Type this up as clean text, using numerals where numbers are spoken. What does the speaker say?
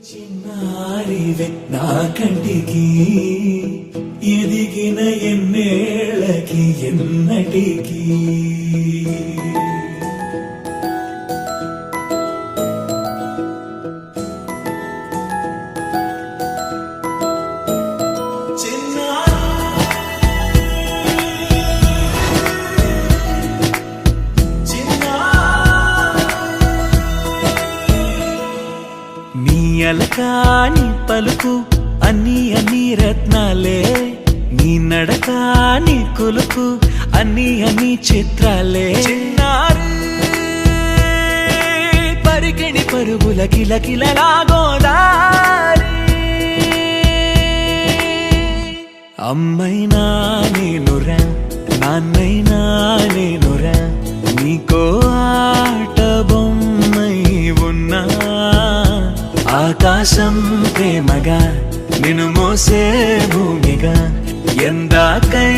చిన్నారివే నా కంటికి ఎదిగిన ఎన్నేళ్ళకి ఎన్నటికి అలకాని పలుకు అన్ని రత్నాలే నీ నడకాని కులుకు అన్ని చిత్రాలే పరికిణి పరుగుల కిలకిలలాగోదారి అమ్మైనా నేనురా నాన్నైనా నేనురా నీకో ఆట బొమ్మై ఉన్నా ఆకాశం ప్రేమగా నిన్ను మోసే భూమిగా ఎందాకై